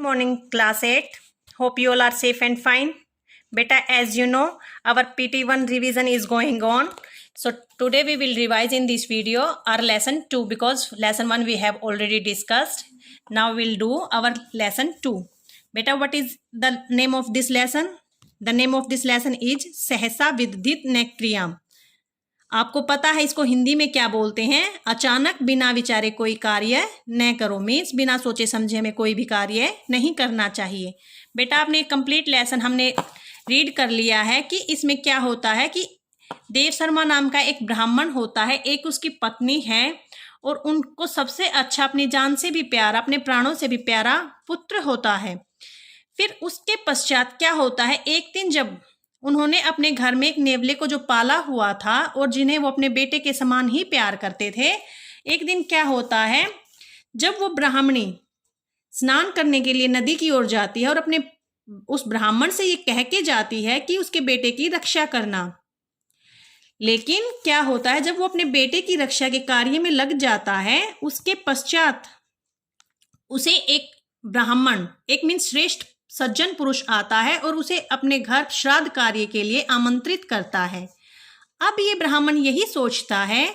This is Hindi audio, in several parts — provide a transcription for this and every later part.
Morning, class 8. Hope you all are safe and fine. Beta, as you know, our PT1 revision is going on. So today we will revise in this video our lesson 2 because lesson 1 we have already discussed. Now we'll do our lesson 2. Beta, what is the name of this lesson? The name of this lesson is सहसा विदित न क्रियाम. आपको पता है इसको हिंदी में क्या बोलते हैं? अचानक बिना विचारे कोई कार्य न करो. मीन्स बिना सोचे समझे हमें कोई भी कार्य नहीं करना चाहिए. बेटा आपने कंप्लीट लेसन हमने रीड कर लिया है कि इसमें क्या होता है कि देव शर्मा नाम का एक ब्राह्मण होता है, एक उसकी पत्नी है और उनको सबसे अच्छा, अपनी जान से भी प्यारा, अपने प्राणों से भी प्यारा पुत्र होता है. फिर उसके पश्चात क्या होता है, एक दिन जब उन्होंने अपने घर में एक नेवले को जो पाला हुआ था और जिन्हें वो अपने बेटे के समान ही प्यार करते थे, एक दिन क्या होता है, जब वो ब्राह्मणी स्नान करने के लिए नदी की ओर जाती है और अपने उस ब्राह्मण से ये कह के जाती है कि उसके बेटे की रक्षा करना. लेकिन क्या होता है, जब वो अपने बेटे की रक्षा के कार्य में लग जाता है, उसके पश्चात उसे एक ब्राह्मण, एक मीन्स श्रेष्ठ सज्जन पुरुष आता है और उसे अपने घर श्राद्ध कार्य के लिए आमंत्रित करता है. अब ये ब्राह्मण यही सोचता है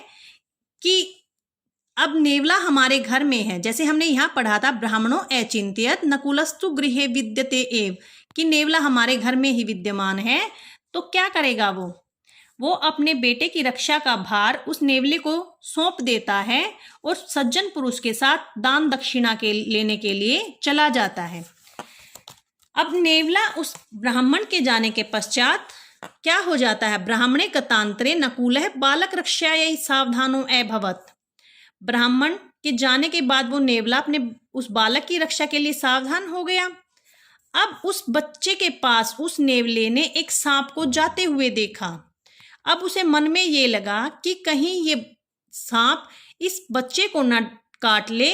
कि अब नेवला हमारे घर में है. जैसे हमने यहाँ पढ़ा था, ब्राह्मणों अचिंत्यत नकुलस्तु गृहे विद्यते एव, कि नेवला हमारे घर में ही विद्यमान है. तो क्या करेगा वो अपने बेटे की रक्षा का भार उस नेवले को सौंप देता है और सज्जन पुरुष के साथ दान दक्षिणा के लेने के लिए चला जाता है. अब नेवला उस ब्राह्मण के जाने के पश्चात क्या हो जाता है, ब्राह्मणे कतांतरे नकुलः बालक रक्षायै सावधानो अभवत्. ब्राह्मण के जाने के बाद वो नेवला अपने उस बालक की रक्षा के लिए सावधान हो गया. अब उस बच्चे के पास उस नेवले ने एक सांप को जाते हुए देखा. अब उसे मन में ये लगा कि कहीं ये सांप इस बच्चे को न काट ले,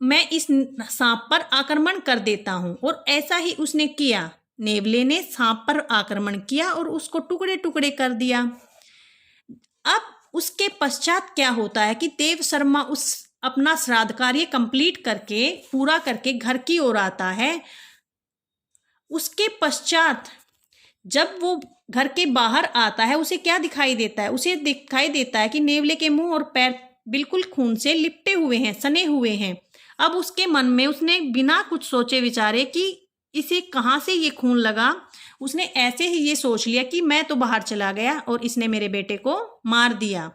मैं इस सांप पर आक्रमण कर देता हूं. और ऐसा ही उसने किया. नेवले ने सांप पर आक्रमण किया और उसको टुकड़े टुकड़े कर दिया. अब उसके पश्चात क्या होता है कि देव शर्मा उस अपना श्राद्ध कार्य कंप्लीट करके, पूरा करके घर की ओर आता है. उसके पश्चात जब वो घर के बाहर आता है, उसे क्या दिखाई देता है, उसे दिखाई देता है कि नेवले के मुंह और पैर बिल्कुल खून से लिपटे हुए हैं, सने हुए हैं. अब उसके मन में उसने बिना कुछ सोचे विचारे कि इसे कहाँ से ये खून लगा, उसने ऐसे ही ये सोच लिया कि मैं तो बाहर चला गया और इसने मेरे बेटे को मार दिया.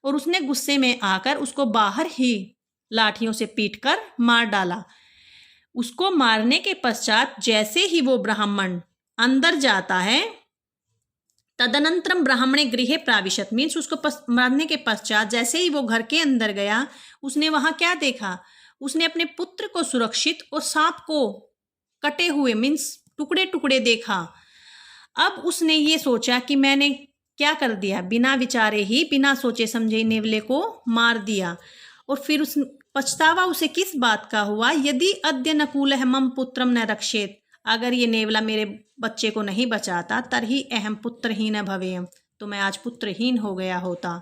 और उसने गुस्से में आकर उसको बाहर ही लाठियों से पीटकर मार डाला. उसको मारने के पश्चात जैसे ही वो ब्राह्मण अंदर जाता है, तदनंतरम ब्राह्मणे गृहे प्राविशत, मीन्स उसको मारने के पश्चात जैसे ही वो घर के अंदर गया, उसने वहां क्या देखा, उसने अपने पुत्र को सुरक्षित और सांप को कटे हुए मीन्स टुकड़े टुकड़े देखा. अब उसने ये सोचा कि मैंने क्या कर दिया, बिना विचारे ही, बिना सोचे समझे नेवले को मार दिया. और फिर उस पछतावा उसे किस बात का हुआ, यदि अद्य नकुलः मम पुत्रम न रक्षेत, अगर ये नेवला मेरे बच्चे को नहीं बचाता, तरही अहम पुत्रहीन भवेयम, तो मैं आज पुत्रहीन हो गया होता.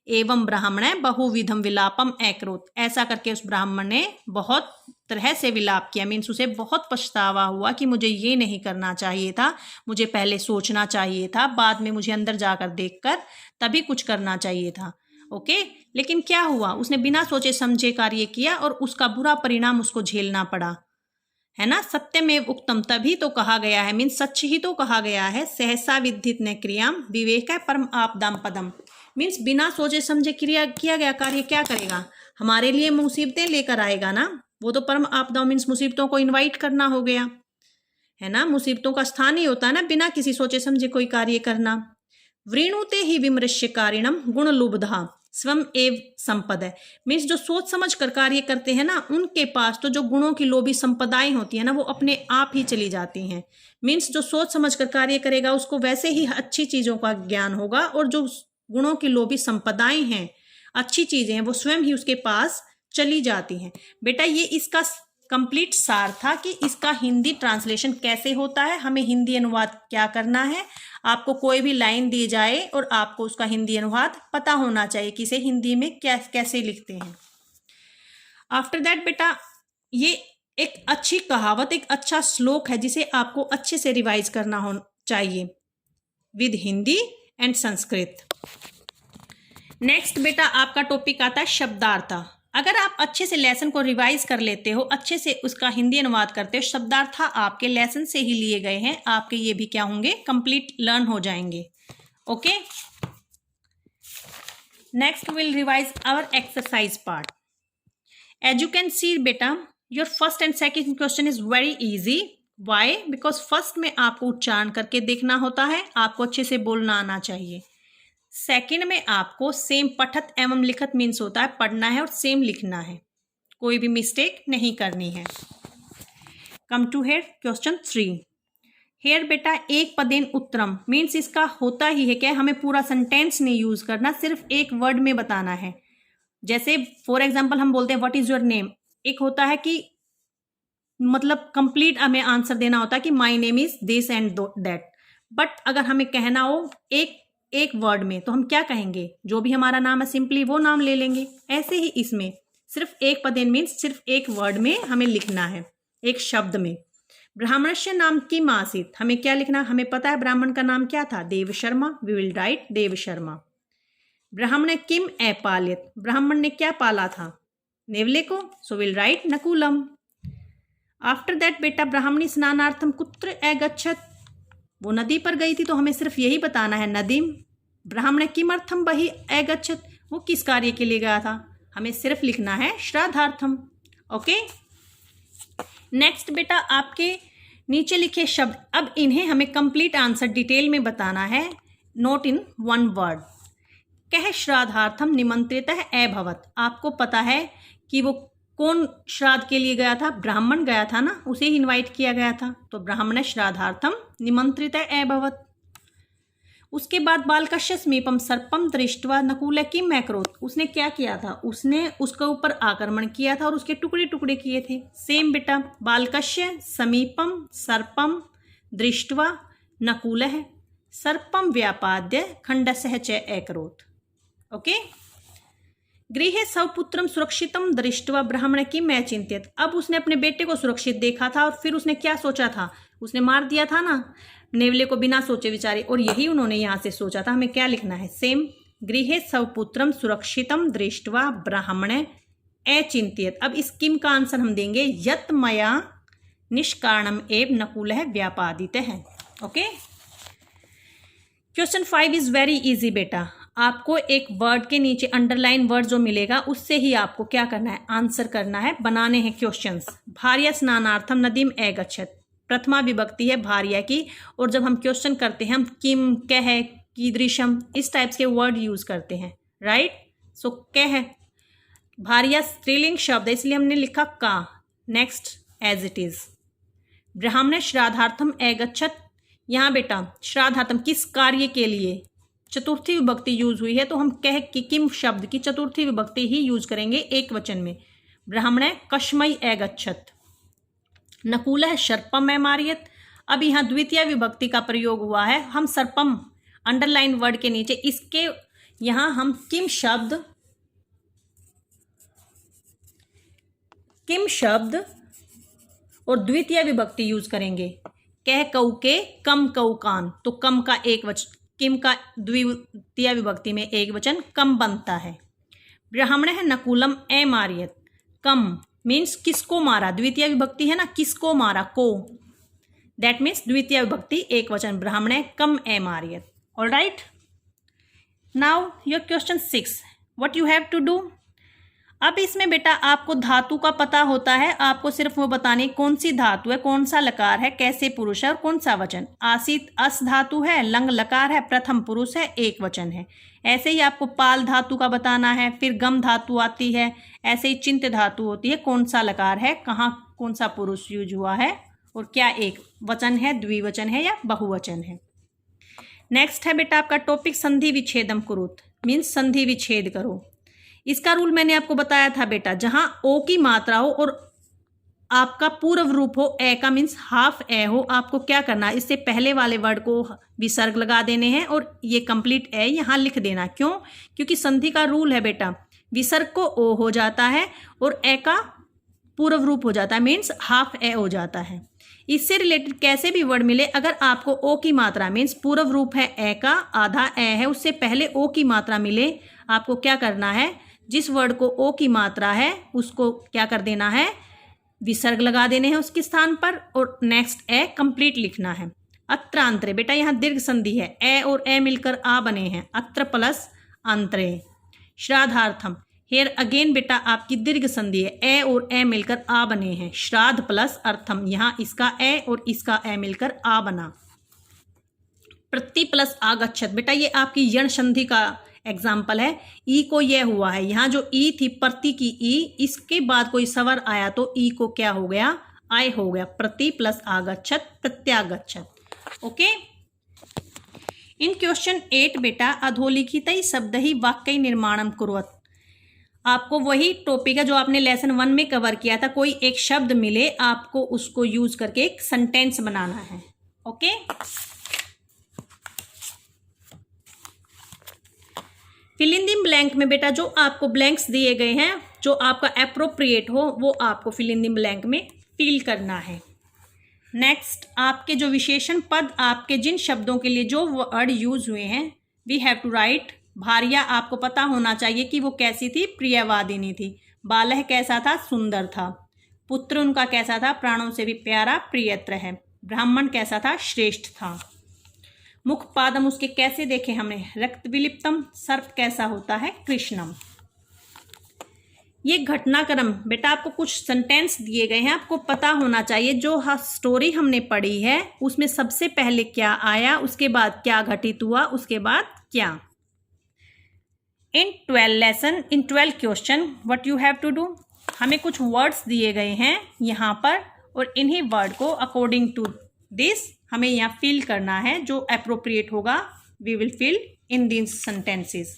एवं ब्राह्मणे बहुविधम विलापम अकरोत्, ऐसा करके उस ब्राह्मण ने बहुत तरह से विलाप किया. मीन्स उसे बहुत पछतावा हुआ कि मुझे ये नहीं करना चाहिए था, मुझे पहले सोचना चाहिए था, बाद में मुझे अंदर जाकर देखकर तभी कुछ करना चाहिए था. ओके, लेकिन क्या हुआ, उसने बिना सोचे समझे कार्य किया और उसका बुरा परिणाम उसको झेलना पड़ा, है ना. सत्यमेव उक्तम, तभी तो कहा गया है, मीन्स सच ही तो कहा गया है, सहसा विद्धित न क्रियाम विवेक परम आपदाम पदम. मीन्स बिना सोचे समझे क्रिया किया गया कार्य क्या करेगा, हमारे लिए मुसीबतें लेकर आएगा ना. वो तो परम आपदा मीन्स मुसीबतों को इनवाइट करना हो गया, है ना. मुसीबतों का स्थान ही होता है ना बिना किसी सोचे समझे कोई कार्य करना. वृणुते ही विमृश्य कारिणम गुण लुब्धा स्वयं एव संपद है. मीन्स जो सोच समझ कर कार्य करते हैं ना, उनके पास तो जो गुणों की लोभी संपदाएं होती है ना, वो अपने आप ही चली जाती हैं. मीन्स जो सोच समझ कर कार्य करेगा उसको वैसे ही अच्छी चीजों का ज्ञान होगा, और जो गुणों की लोभी संपदाएं हैं, अच्छी चीजें हैं, वो स्वयं ही उसके पास चली जाती हैं. बेटा ये इसका कंप्लीट सार था कि इसका हिंदी ट्रांसलेशन कैसे होता है, हमें हिंदी अनुवाद क्या करना है. आपको कोई भी लाइन दी जाए और आपको उसका हिंदी अनुवाद पता होना चाहिए कि इसे हिंदी में कैसे लिखते हैं. आफ्टर दैट बेटा ये एक अच्छी कहावत, एक अच्छा श्लोक है जिसे आपको अच्छे से रिवाइज करना हो चाहिए with Hindi and Sanskrit. Next बेटा आपका टॉपिक आता है शब्दार्थ। अगर आप अच्छे से लेसन को रिवाइज कर लेते हो, अच्छे से उसका हिंदी अनुवाद करते हो, शब्दार्थ आपके लेसन से ही लिए गए हैं, आपके ये भी क्या होंगे, कंप्लीट लर्न हो जाएंगे। Okay, next will revise our exercise part. As you can see बेटा, your first and second question is very easy. Why? Because first में आपको उच्चारण करके देखना होता है, आपको अच्छे से बोलना आना चाहिए। सेकंड में आपको सेम पठत एवं लिखत मीन्स होता है पढ़ना है और सेम लिखना है, कोई भी मिस्टेक नहीं करनी है। Come to here question 3। Here बेटा एक पदेन उत्तरम मीन्स इसका होता ही है क्या, हमें पूरा सेंटेंस नहीं यूज करना, सिर्फ एक वर्ड में बताना है। जैसे फॉर एग्जाम्पल हम बोलते हैं व्हाट इज योर नेम, एक होता है कि मतलब कंप्लीट हमें आंसर देना होता है कि my name is this and that, but अगर हमें कहना हो एक वर्ड में तो हम क्या कहेंगे, जो भी हमारा नाम है सिंपली वो नाम ले लेंगे। ऐसे ही इसमें सिर्फ एक पदेन मीन्स सिर्फ एक वर्ड में हमें लिखना है, एक शब्द में। ब्राह्मणस्य नाम किम आसीत, हमें क्या लिखना, हमें पता है ब्राह्मण का नाम क्या था, Dev Sharma, we will write Dev Sharma. ब्राह्मण किम अपालित, ब्राह्मण ने क्या पाला था, नेवले को, सो विल राइट नकुलम। आफ्टर दैट बेटा ब्राह्मणी स्नानार्थम कुत्र अगच्छत, वो नदी पर गई थी तो हमें सिर्फ यही बताना है नदीम। ब्राह्मण किमर्थम बहि अगच्छत, वो किस कार्य के लिए गया था, हमें सिर्फ लिखना है श्राद्धार्थम। ओके, नेक्स्ट बेटा आपके नीचे लिखे शब्द, अब इन्हें हमें कंप्लीट आंसर डिटेल में बताना है, नोट इन वन वर्ड। कह श्राद्धार्थम निमंत्रित है अभवत, आपको पता है कि वो कौन श्राद्ध के लिए गया था, ब्राह्मण गया था ना, उसे ही इनवाइट किया गया था, तो ब्राह्मण श्राद्धार्थम निमंत्रित अभवत। उसके बाद बालकस्य समीपम सर्पम दृष्ट्वा नकुल किम अकरोत्, उसने क्या किया था, उसने उसके ऊपर आक्रमण किया था और उसके टुकड़े टुकड़े किए थे। सेम बेटा, बालकस्य समीपम सर्पम दृष्ट्वा नकुलः सर्पम व्यापाद्य खंडस्य च अकरोत्। ओके, गृहे स्वपुत्रम सुरक्षितम दृष्ट्वा ब्राह्मण किम अचिंत्यत, अब उसने अपने बेटे को सुरक्षित देखा था और फिर उसने क्या सोचा था, उसने मार दिया था ना नेवले को बिना सोचे विचारे, और यही उन्होंने यहाँ से सोचा था। हमें क्या लिखना है, सेम, गृहे स्वपुत्रम सुरक्षितम दृष्ट्वा ब्राह्मण अचिंत्यत। अब इस किम का आंसर हम देंगे यत मया निष्कारणम एव नकुलः व्यापादितः। Okay, question 5 is very easy बेटा, आपको एक वर्ड के नीचे अंडरलाइन वर्ड जो मिलेगा उससे ही आपको क्या करना है, आंसर करना है, बनाने हैं क्वेश्चंस। भार्या स्नानार्थम नदीम अगच्छत, प्रथमा विभक्ति है भार्या की, और जब हम क्वेश्चन करते हैं हम किम, कह, कीदृशम इस टाइप्स के वर्ड यूज करते हैं, राइट। सो कह भार्या स्त्रीलिंग शब्द है इसलिए हमने लिखा का। नेक्स्ट एज इट इज, ब्राह्मण श्राद्धार्थम अगच्छत, यहाँ बेटा श्राद्धार्थम किस कार्य के लिए, चतुर्थी विभक्ति यूज हुई है तो हम कह कि किम शब्द की चतुर्थी विभक्ति ही यूज करेंगे एक वचन में। ब्राह्मण कश्मई अगच्छत, नकुलः सर्पम अमार्यत, अब यहाँ द्वितीय विभक्ति का प्रयोग हुआ है, हम सर्पम अंडरलाइन वर्ड के नीचे इसके यहाँ हम किम शब्द और द्वितीय विभक्ति यूज करेंगे। कह कऊ के कम कऊ कान, तो कम का एक वचन, किम का द्वितीय विभक्ति में एक वचन कम बनता है। ब्राह्मण है नकुलम अमार्यत, कम मीन्स किसको मारा, द्वितीय विभक्ति है ना, किसको मारा, को, दैट मीन्स द्वितीय विभक्ति एक वचन, ब्राह्मण कम अमार्यत। Alright, now your question 6, what you have to do. अब इसमें बेटा आपको धातु का पता होता है, आपको सिर्फ वो बताने कौन सी धातु है, कौन सा लकार है, कैसे पुरुष है और कौन सा वचन। आसित अस धातु है, लंग लकार है, प्रथम पुरुष है, एक वचन है। ऐसे ही आपको पाल धातु का बताना है, फिर गम धातु आती है, ऐसे ही चिंत धातु होती है, कौन सा लकार है, कहाँ कौन सा पुरुष यूज हुआ है और क्या एक वचन है, द्विवचन है या बहुवचन है। नेक्स्ट है बेटा आपका टॉपिक संधि विच्छेदम कुरुत, मीन्स संधि विच्छेद करो। इसका रूल मैंने आपको बताया था बेटा, जहां ओ की मात्रा हो और आपका पूर्व रूप हो ए का मीन्स हाफ ए हो, आपको क्या करना है, इससे पहले वाले वर्ड को विसर्ग लगा देने हैं और ये कंप्लीट ए यहाँ लिख देना। क्यों? क्योंकि संधि का रूल है बेटा, विसर्ग को ओ हो जाता है और ए का पूर्व रूप हो जाता है, मीन्स हाफ ए हो जाता है। इससे रिलेटेड कैसे भी वर्ड मिले, अगर आपको ओ की मात्रा मीन्स पूर्व रूप है ए का, आधा ए है, उससे पहले ओ की मात्रा मिले, आपको क्या करना है, जिस वर्ड को ओ की मात्रा है उसको क्या कर देना है, विसर्ग लगा देने हैं उसके स्थान पर, और नेक्स्ट ए कंप्लीट लिखना है। अत्रांतरे, बेटा यहाँ दीर्घ संधि है, ए और ए मिलकर आ बने हैं, अत्र प्लस अंतरे। श्राद्धार्थम, हेयर अगेन बेटा आपकी दीर्घ संधि है, ए और ए मिलकर आ बने हैं, श्राद्ध प्लस अर्थम, यहाँ इसका ए और इसका ए मिलकर आ बना। प्रति प्लस आगच्छत, बेटा ये आपकी यण संधि का एग्जाम्पल है, ई को यह हुआ है, यहाँ जो ई थी प्रति की ई, इसके बाद कोई स्वर आया तो ई को क्या हो गया, आय हो गया, प्रति प्लस आगच्छत प्रत्यागच्छत। ओके। इन क्वेश्चन 8 बेटा अधोलिखित शब्द ही वाक्य निर्माणम कुर्वत, आपको वही टॉपिक है जो आपने लेसन 1 में कवर किया था, कोई एक शब्द मिले आपको उसको यूज करके एक सेंटेंस बनाना है। Okay. Fill in the blank में बेटा जो आपको ब्लैंक्स दिए गए हैं, जो आपका एप्रोप्रिएट हो वो आपको फिल इन द ब्लैंक में फिल करना है। नेक्स्ट, आपके जो विशेषण पद, आपके जिन शब्दों के लिए जो वर्ड यूज हुए हैं, वी हैव टू राइट। भार्या आपको पता होना चाहिए कि वो कैसी थी, प्रियवादिनी थी। बालह कैसा था, सुंदर था। पुत्र उनका कैसा था, प्राणों से भी प्यारा, प्रियत्र है। ब्राह्मण कैसा था, श्रेष्ठ था। मुख पादम उसके कैसे देखे हमने, रक्त विलिप्तम। सर्प कैसा होता है, कृष्णम। ये घटनाक्रम बेटा आपको कुछ सेंटेंस दिए गए हैं, आपको पता होना चाहिए जो स्टोरी हमने पढ़ी है उसमें सबसे पहले क्या आया, उसके बाद क्या घटित हुआ, उसके बाद क्या। In 12 question what you have to do, हमें कुछ वर्ड्स दिए गए हैं यहाँ पर, और इन्हीं वर्ड को अकॉर्डिंग टू दिस हमें यहाँ फिल करना है, जो अप्रोप्रिएट होगा we will fill in these sentences.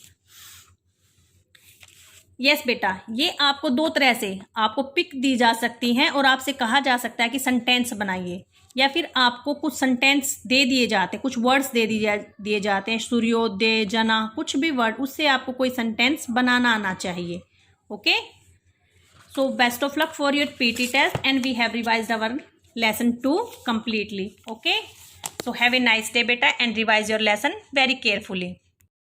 Yes बेटा, ये आपको दो तरह से आपको पिक दी जा सकती हैं और आपसे कहा जा सकता है कि सेंटेंस बनाइए, या फिर आपको कुछ सेंटेंस दे दिए जाते हैं, कुछ वर्ड्स दिए जाते हैं, सूर्योदय, जना, कुछ भी वर्ड, उससे आपको कोई सेंटेंस बनाना आना चाहिए। Okay, so best of luck for your PT test and we have revised our lesson 2 completely. Okay, so have a nice day beta and revise your lesson very carefully.